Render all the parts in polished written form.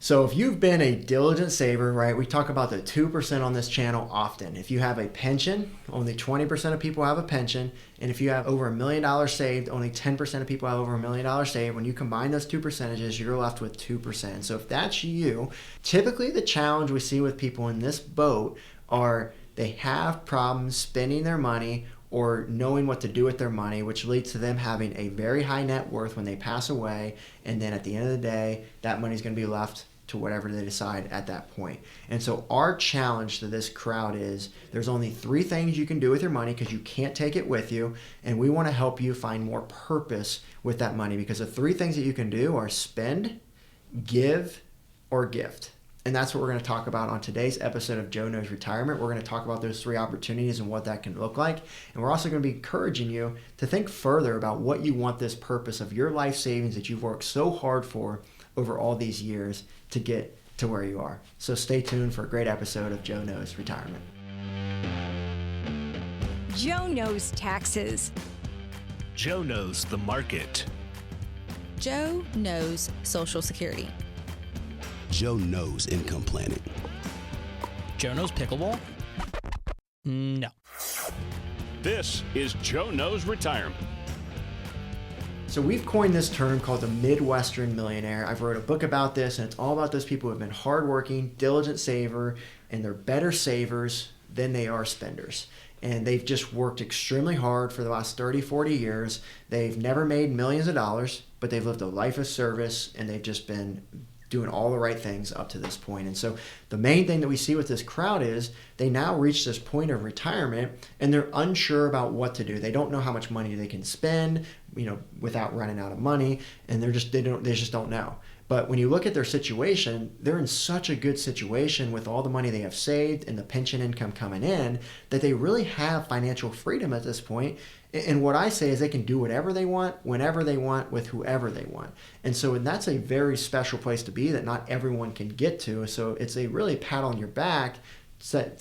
So if you've been a diligent saver, right, we talk about the 2% on this channel often. If you have a pension, only 20% of people have a pension. And if you have over $1 million saved, only 10% of people have over $1 million saved. When you combine those two percentages, you're left with 2%. So if that's you, typically the challenge we see with people in this boat are they have problems spending their money or knowing what to do with their money, which leads to them having a very high net worth when they pass away. And then at the end of the day, that money's going to be left to whatever they decide at that point. And so our challenge to this crowd is there's only 3 things you can do with your money because you can't take it with you. And we want to help you find more purpose with that money, because the 3 things that you can do are spend, give, or gift. And that's what we're going to talk about on today's episode of Joe Knows Retirement. We're going to talk about those 3 opportunities and what that can look like. And we're also going to be encouraging you to think further about what you want this purpose of your life savings that you've worked so hard for over all these years to get to where you are. So stay tuned for a great episode of Joe Knows Retirement. Joe knows taxes. Joe knows the market. Joe knows Social Security. Joe knows income planning. Joe knows pickleball? No. This is Joe Knows Retirement. So we've coined this term called the Midwestern Millionaire. I've wrote a book about this, and it's all about those people who have been hardworking, diligent saver, and they're better savers than they are spenders. And they've just worked extremely hard for the last 30, 40 years. They've never made millions of dollars, but they've lived a life of service, and they've just been doing all the right things up to this point. And so the main thing that we see with this crowd is they now reach this point of retirement and they're unsure about what to do. They don't know how much money they can spend, without running out of money, and they just don't know. But when you look at their situation, they're in such a good situation with all the money they have saved and the pension income coming in that they really have financial freedom at this point. And what I say is they can do whatever they want, whenever they want, with whoever they want. And so that's a very special place to be that not everyone can get to. So it's a really pat on your back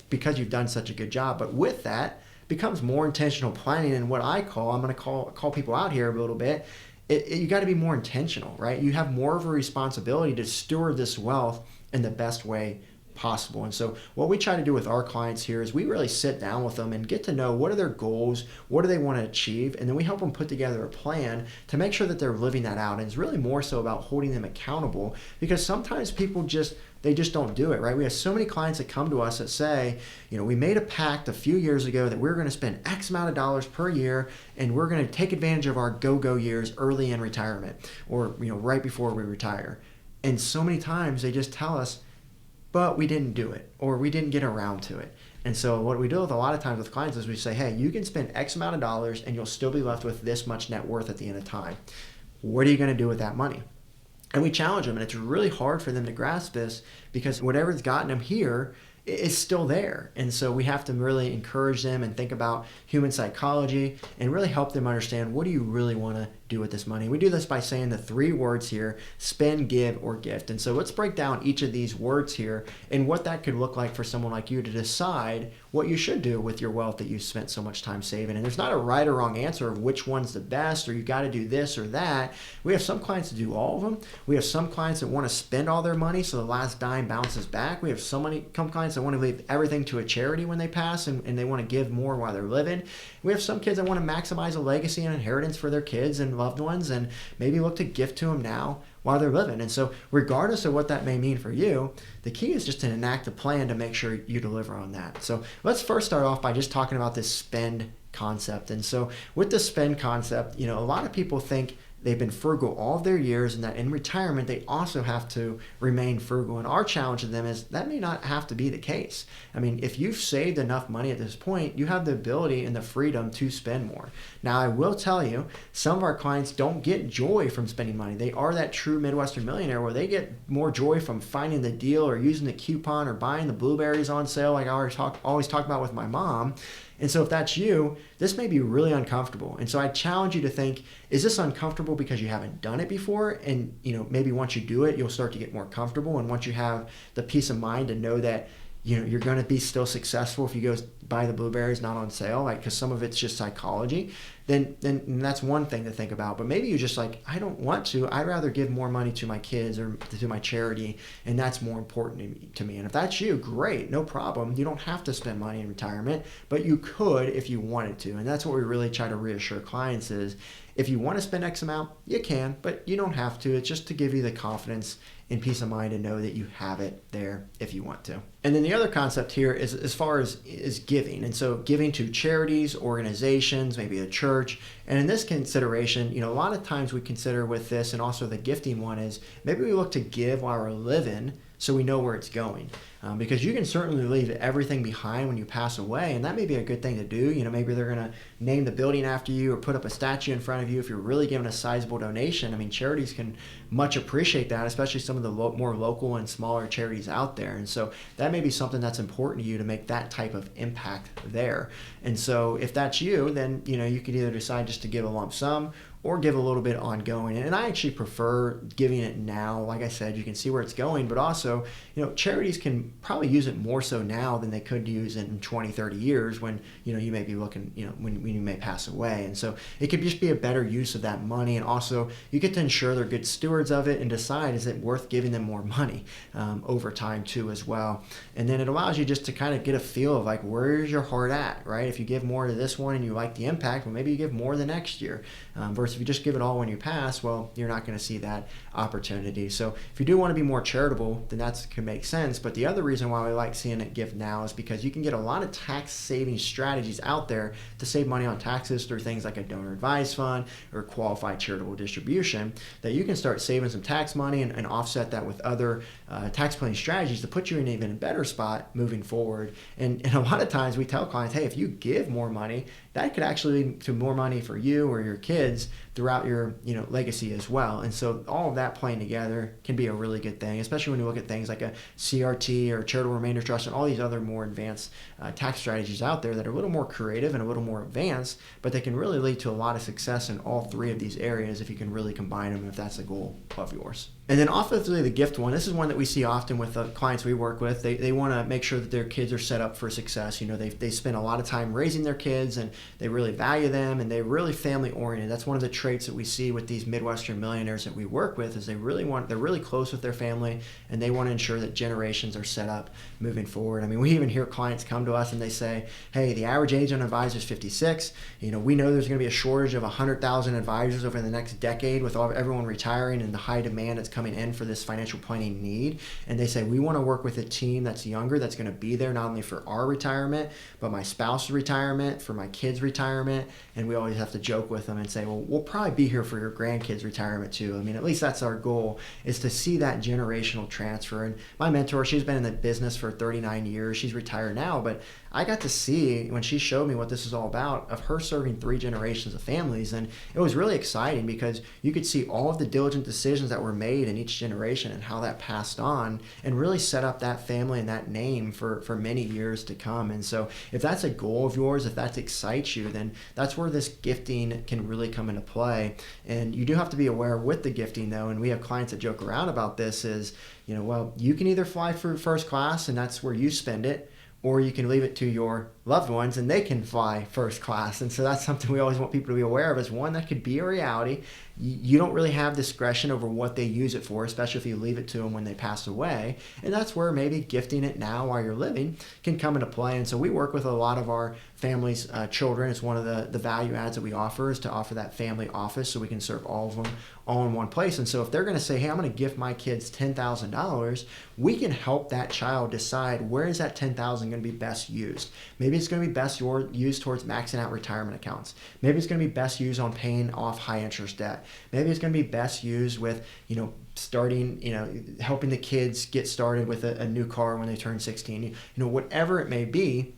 because you've done such a good job. But with that becomes more intentional planning, and what I'm going to call people out here a little bit. You got to be more intentional, right? You have more of a responsibility to steward this wealth in the best way possible. And so what we try to do with our clients here is we really sit down with them and get to know what are their goals, what do they want to achieve, and then we help them put together a plan to make sure that they're living that out. And it's really more so about holding them accountable, because sometimes people just don't do it, right? We have so many clients that come to us that say, we made a pact a few years ago that we're going to spend X amount of dollars per year, and we're going to take advantage of our go-go years early in retirement, or right before we retire. And so many times they just tell us, but we didn't do it, or we didn't get around to it. And so what we do with a lot of times with clients is we say, hey, you can spend X amount of dollars and you'll still be left with this much net worth at the end of time. What are you going to do with that money? And we challenge them, and it's really hard for them to grasp this because whatever's gotten them here is still there. And so we have to really encourage them and think about human psychology and really help them understand, what do you really want to do with this money? We do this by saying the 3 words here: spend, give, or gift. And so let's break down each of these words here and what that could look like for someone like you to decide what you should do with your wealth that you spent so much time saving. And there's not a right or wrong answer of which one's the best, or you got to do this or that. We have some clients that do all of them. We have some clients that want to spend all their money so the last dime bounces back. We have some clients that want to leave everything to a charity when they pass, and they want to give more while they're living. We have some kids that want to maximize a legacy and inheritance for their kids and loved ones, and maybe look to gift to them now while they're living. And so regardless of what that may mean for you, the key is just to enact a plan to make sure you deliver on that. So let's first start off by just talking about this spend concept. And so with the spend concept, a lot of people think they've been frugal all of their years, and that in retirement they also have to remain frugal. And our challenge to them is that may not have to be the case. I mean, if you've saved enough money at this point, you have the ability and the freedom to spend more. Now, I will tell you, some of our clients don't get joy from spending money. They are that true Midwestern millionaire where they get more joy from finding the deal or using the coupon or buying the blueberries on sale, like I always talk about with my mom. And so if that's you, this may be really uncomfortable. And so I challenge you to think, is this uncomfortable because you haven't done it before? And maybe once you do it, you'll start to get more comfortable. And once you have the peace of mind to know that you're going to be still successful if you go buy the blueberries not on sale, like, because some of it's just psychology, then that's one thing to think about. But maybe you're just like, I don't want to. I'd rather give more money to my kids or to my charity, and that's more important to me. And if that's you, great, no problem. You don't have to spend money in retirement, but you could if you wanted to. And that's what we really try to reassure clients is, if you want to spend X amount, you can, but you don't have to. It's just to give you the confidence and peace of mind to know that you have it there if you want to. And then the other concept here is as far as is giving. And so giving to charities, organizations, maybe a church. And in this consideration, a lot of times we consider with this, and also the gifting one, is maybe we look to give while we're living so we know where it's going. Because you can certainly leave everything behind when you pass away, and that may be a good thing to do. Maybe they're going to name the building after you or put up a statue in front of you if you're really giving a sizable donation. I mean, charities can much appreciate that, especially some of the more local and smaller charities out there. And so that may be something that's important to you to make that type of impact there. And so if that's you, then you could either decide just to give a lump sum or give a little bit ongoing. And I actually prefer giving it now. Like I said, you can see where it's going, but also, charities can probably use it more so now than they could use it in 20, 30 years when, you may be looking, when you may pass away. And so it could just be a better use of that money. And also you get to ensure they're good stewards of it and decide, is it worth giving them more money over time too as well. And then it allows you just to kind of get a feel of like, where's your heart at, right? If you give more to this one and you like the impact, well, maybe you give more the next year versus if you just give it all when you pass, well, you're not going to see that opportunity. So if you do want to be more charitable, then that can make sense. But the other reason why we like seeing it give now is because you can get a lot of tax saving strategies out there to save money on taxes through things like a donor advised fund or qualified charitable distribution, that you can start saving some tax money and offset that with other tax planning strategies to put you in an even better spot moving forward. And a lot of times we tell clients, hey, if you give more money, that could actually lead to more money for you or your kids throughout your legacy as well. And so all of that playing together can be a really good thing, especially when you look at things like a CRT or charitable remainder trust and all these other more advanced tax strategies out there that are a little more creative and a little more advanced, but they can really lead to a lot of success in all three of these areas if you can really combine them, if that's a goal of yours. And then offensively, the gift one, this is one that we see often with the clients we work with. They want to make sure that their kids are set up for success. They spend a lot of time raising their kids and they really value them and they're really family oriented. That's one of the traits that we see with these Midwestern millionaires that we work with, is they're really close with their family and they want to ensure that generations are set up moving forward. I mean, we even hear clients come to us and they say, hey, the average age on an advisor is 56. We know there's going to be a shortage of 100,000 advisors over the next decade with everyone retiring and the high demand that's coming in for this financial planning need. And they say, we want to work with a team that's younger, that's going to be there not only for our retirement, but my spouse's retirement, for my kids' retirement. And we always have to joke with them and say, well, we'll probably be here for your grandkids' retirement too. I mean, at least that's our goal, is to see that generational transfer. And my mentor, she's been in the business for 39 years. She's retired now, but I got to see, when she showed me what this is all about, of her serving 3 generations of families. And it was really exciting because you could see all of the diligent decisions that were made in each generation and how that passed on and really set up that family and that name for many years to come. And so if that's a goal of yours, if that excites you, then that's where this gifting can really come into play. And you do have to be aware with the gifting though, and we have clients that joke around about this, is, well, you can either fly for first class and that's where you spend it, or you can leave it to your loved ones and they can fly first class. And so that's something we always want people to be aware of, is one, that could be a reality. You don't really have discretion over what they use it for, especially if you leave it to them when they pass away. And that's where maybe gifting it now while you're living can come into play. And so we work with a lot of our families' children. It's one of the value adds that we offer, is to offer that family office so we can serve all of them all in one place. And so if they're going to say, hey, I'm going to gift my kids $10,000, we can help that child decide where is that $10,000 going to be best used. Maybe it's going to be best used towards maxing out retirement accounts. Maybe it's going to be best used on paying off high interest debt. Maybe it's going to be best used with, starting, helping the kids get started with a new car when they turn 16. Whatever it may be,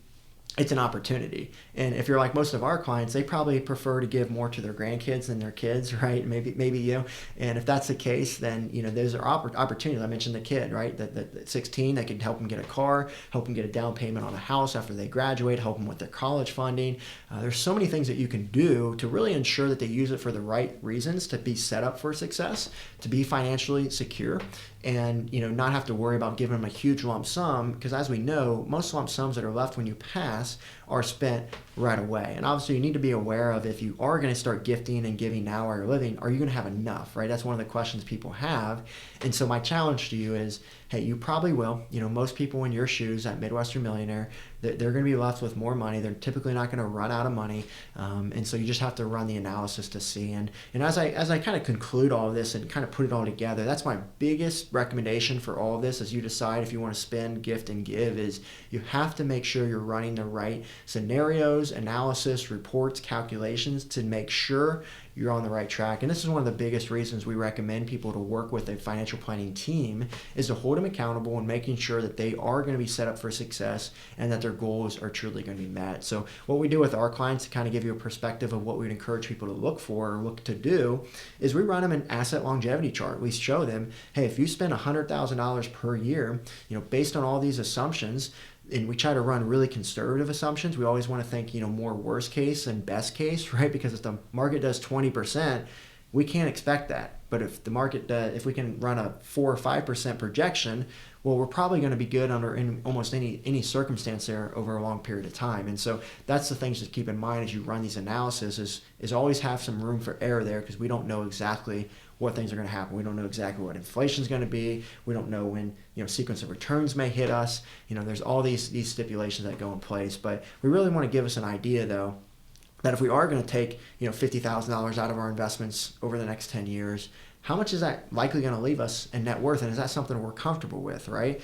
it's an opportunity. And if you're like most of our clients, they probably prefer to give more to their grandkids than their kids, right? Maybe you. And if that's the case, then, those are opportunities. I mentioned the kid, right? That 16, they can help them get a car, help them get a down payment on a house after they graduate, help them with their college funding. There's so many things that you can do to really ensure that they use it for the right reasons, to be set up for success, to be financially secure. and not have to worry about giving them a huge lump sum, because as we know, most lump sums that are left when you pass are spent right away. And obviously you need to be aware of, if you are going to start gifting and giving now while you're living, are you going to have enough, right? That's one of the questions people have. And so my challenge to you is, hey, you probably will. Most people in your shoes at Midwestern Millionaire, they're going to be left with more money. They're typically not going to run out of money. And so you just have to run the analysis to see. And as I kind of conclude all of this and kind of put it all together, that's my biggest recommendation for all of this as you decide if you want to spend, gift, and give, is you have to make sure you're running the right scenarios, analysis, reports, calculations to make sure you're on the right track. And this is one of the biggest reasons we recommend people to work with a financial planning team, is to hold them accountable and making sure that they are going to be set up for success and that their goals are truly going to be met. So what we do with our clients, to kind of give you a perspective of what we'd encourage people to look for or look to do, is we run them an asset longevity chart. We show them, hey, if you spend $100,000 per year, based on all these assumptions, and we try to run really conservative assumptions. We always want to think, more worst case and best case, right? Because if the market does 20%, we can't expect that. But if the market if we can run a 4 or 5% projection, well, we're probably going to be good under in almost any circumstance there over a long period of time. And so that's the things to keep in mind as you run these analyses, is always have some room for error there, because we don't know exactly what things are going to happen. We don't know exactly what inflation is going to be. We don't know when sequence of returns may hit us. There's all these stipulations that go in place. But we really want to give us an idea, though, that if we are going to take $50,000 out of our investments over the next 10 years, how much is that likely going to leave us in net worth? And is that something we're comfortable with, right?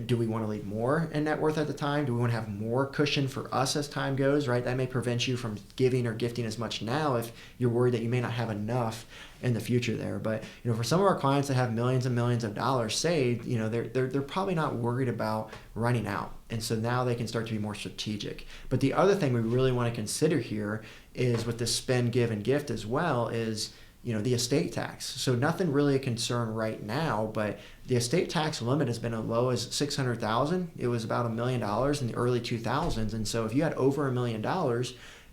Do we want to leave more in net worth at the time? Do we want to have more cushion for us as time goes, right? That may prevent you from giving or gifting as much now if you're worried that you may not have enough in the future there. But for some of our clients that have millions and millions of dollars saved, they're probably not worried about running out. And so now they can start to be more strategic. But the other thing we really want to consider here is, with this spend, give, and gift as well, is the estate tax. So nothing really a concern right now, but the estate tax limit has been as low as $600,000. It was about $1 million in the early 2000s. And so if you had over $1 million,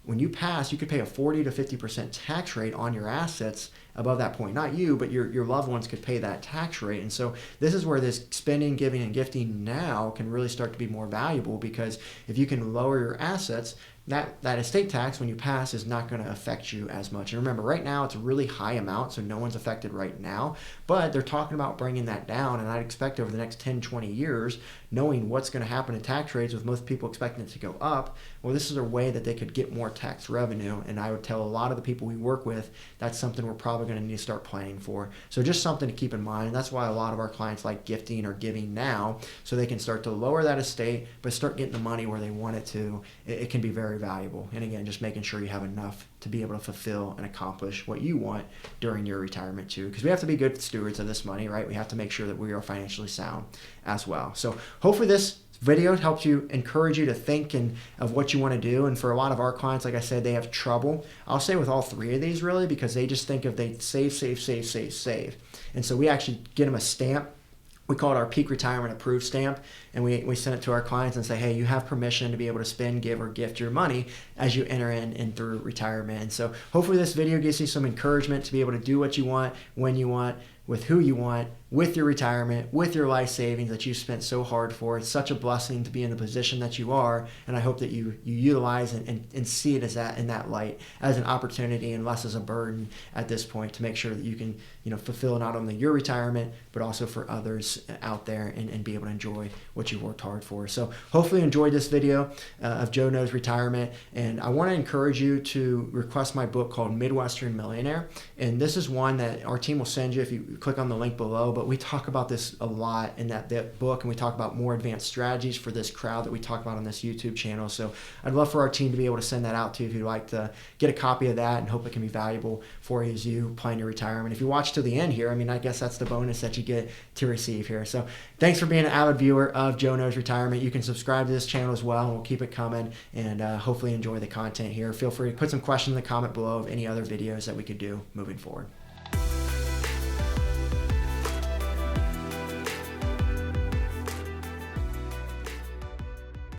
when you pass, you could pay a 40 to 50% tax rate on your assets above that point. Not you, but your loved ones could pay that tax rate. And so this is where this spending, giving, and gifting now can really start to be more valuable, because if you can lower your assets, that estate tax, when you pass, is not going to affect you as much. And remember, right now it's a really high amount, so no one's affected right now, but they're talking about bringing that down. And I'd expect over the next 10, 20 years, knowing what's going to happen in tax rates, with most people expecting it to go up, well, this is a way that they could get more tax revenue. And I would tell a lot of the people we work with, that's something we're probably going to need to start planning for. So just something to keep in mind. And that's why a lot of our clients like gifting or giving now, so they can start to lower that estate, but start getting the money where they want it to. It can be very valuable. And again, just making sure you have enough to be able to fulfill and accomplish what you want during your retirement too. Because we have to be good stewards of this money, right? We have to make sure that we are financially sound as well. So hopefully this video helps you, encourage you to think of what you want to do. And for a lot of our clients, like I said, they have trouble, I'll say, with all three of these, really, because they just think if they save. And so we actually get them a stamp. We call it our peak retirement approved stamp, and we send it to our clients and say, hey, you have permission to be able to spend, give, or gift your money as you enter in through retirement. And so hopefully this video gives you some encouragement to be able to do what you want, when you want, with who you want, with your retirement, with your life savings that you spent so hard for. It's such a blessing to be in the position that you are, and I hope that you utilize and see it as that, in that light, as an opportunity and less as a burden at this point, to make sure that you can fulfill not only your retirement, but also for others out there, and be able to enjoy what you worked hard for. So hopefully you enjoyed this video of Joe Knows Retirement, and I want to encourage you to request my book called Midwestern Millionaire. And this is one that our team will send you if you click on the link below, but we talk about this a lot in that book, and we talk about more advanced strategies for this crowd that we talk about on this YouTube channel. So I'd love for our team to be able to send that out to you if you'd like to get a copy of that, and hope it can be valuable for you as you plan your retirement. If you watch till the end here, I guess that's the bonus that you get to receive here. So thanks for being an avid viewer of Joe Knows Retirement. You can subscribe to this channel as well, and we'll keep it coming, and hopefully enjoy the content here. Feel free to put some questions in the comment below of any other videos that we could do moving forward.